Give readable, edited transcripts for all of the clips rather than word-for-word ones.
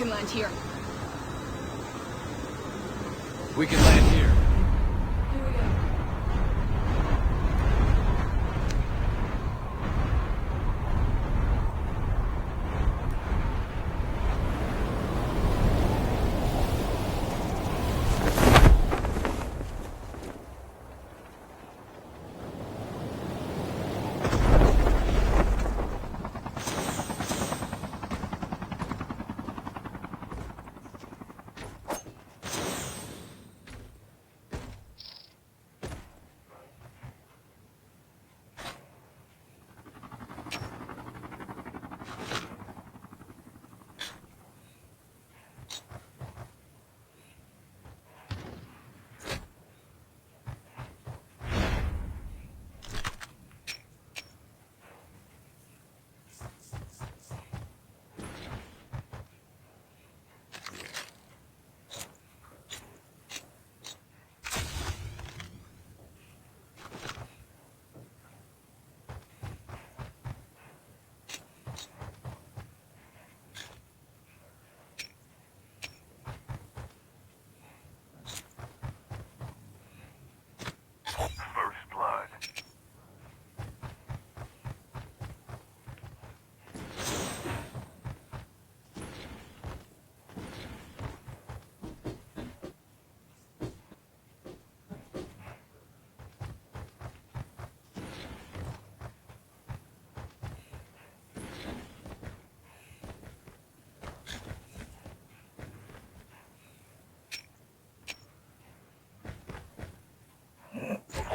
can land here. We can land here. Here we go. First blood.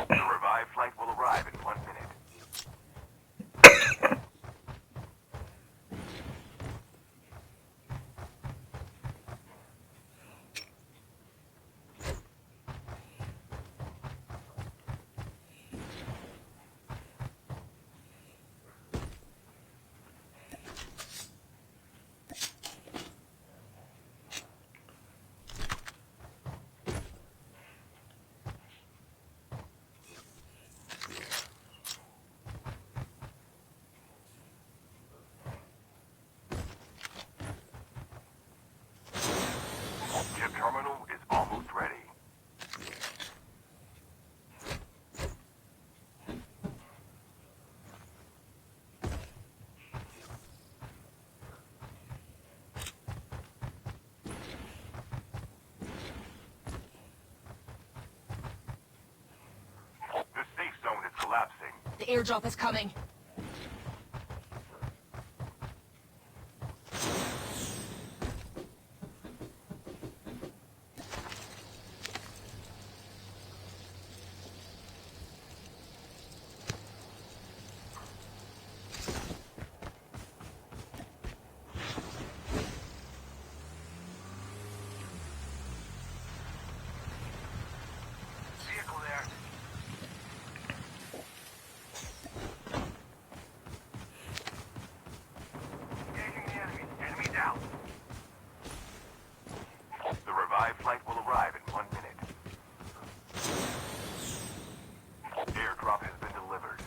The revived flight will arrive in 1 minute. Chip terminal is almost ready. The safe zone is collapsing. The airdrop is coming. Vehicle there. Engaging the enemy. Enemy down. The revived flight will arrive in 1 minute. Airdrop has been delivered.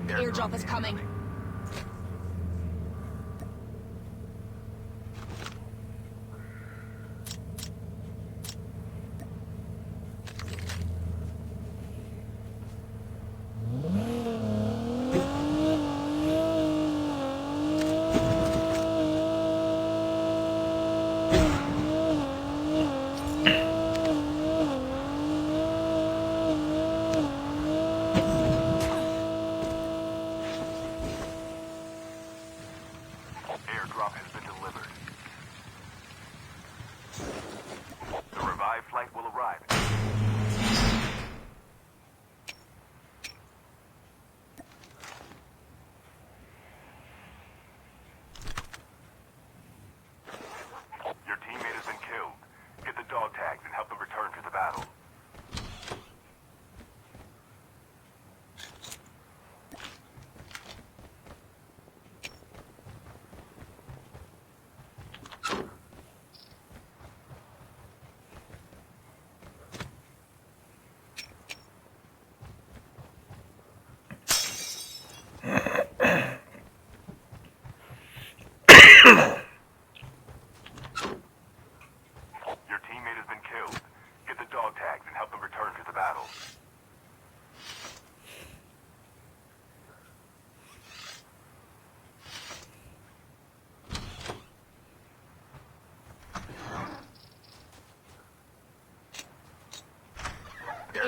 Airdrop is coming.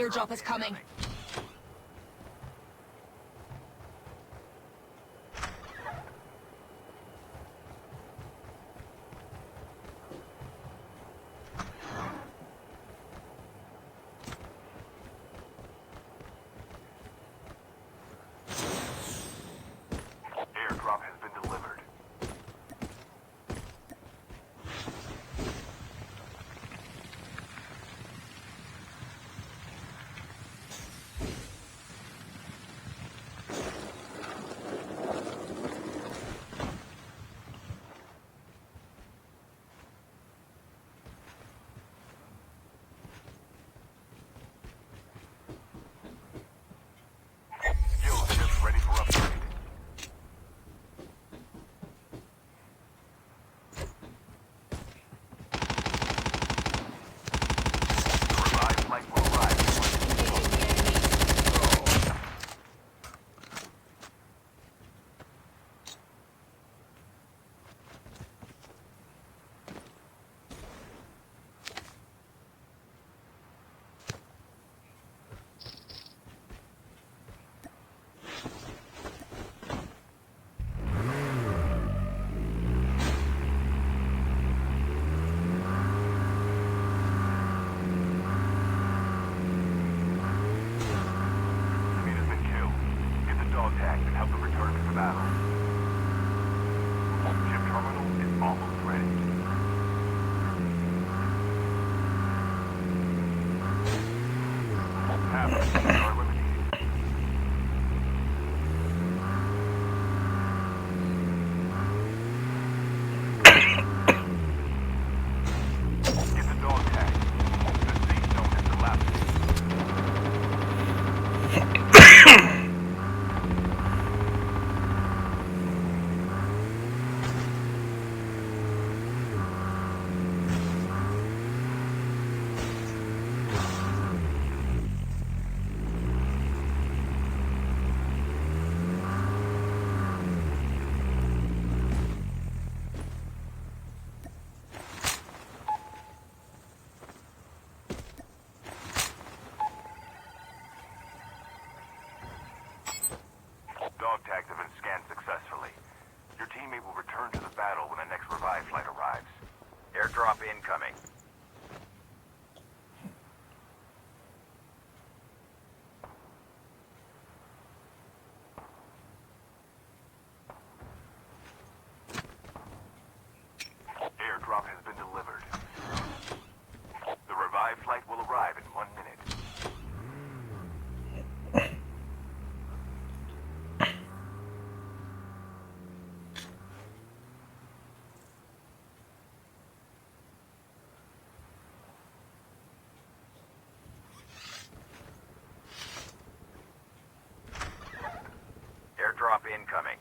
Airdrop is coming. Airdrop has been delivered. Skill ships ready for upgrade. The revived flight will arrive in 1 minute. Enemy has been killed. Get the dog tags and help them return to the battle. Ship terminal is almost ready. Half of the teams are eliminated. Get the dog tags. The safe zone has collapsed. Dog tags have been scanned successfully. Your teammate will return to the battle when the next revive flight arrives. Airdrop incoming. Airdrop has been delivered. The revive flight will arrive in 1 minute. Airdrop incoming.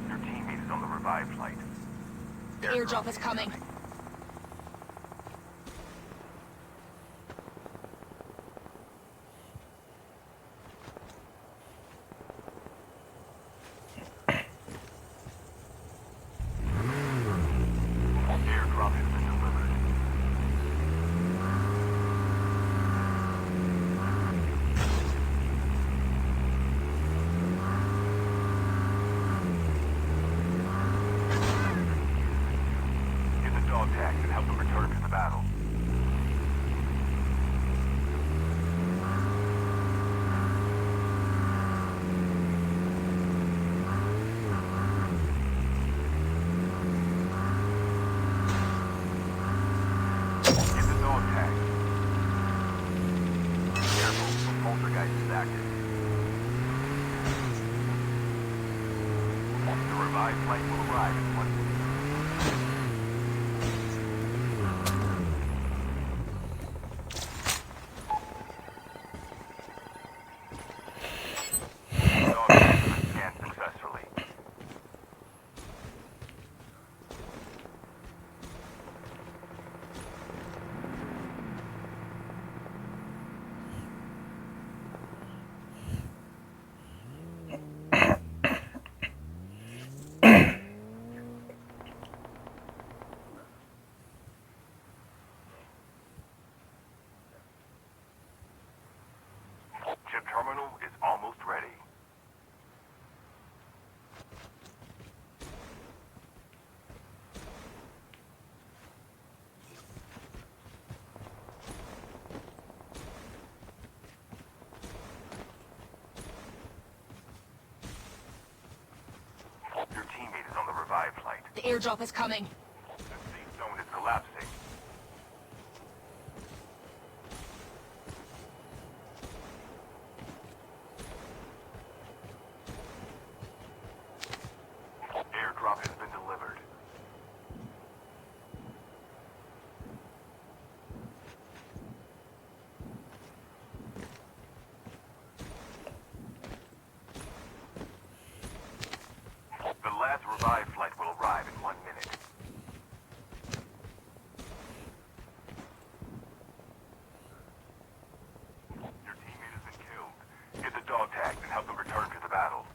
Your teammate is on the revive flight. Airdrop is coming. Airdrop has been delivered. Get the dog tags and help them return to the battle. Get the dog tags. Careful, the poltergeist is active. The revived flight will arrive in 1 minute. The airdrop is coming. The safe zone is collapsing. Airdrop has been delivered. The last revive flight will arrive in 1 minute. Your teammate has been killed. Get the dog tags and help them return to the battle.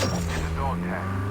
Get the dog tags.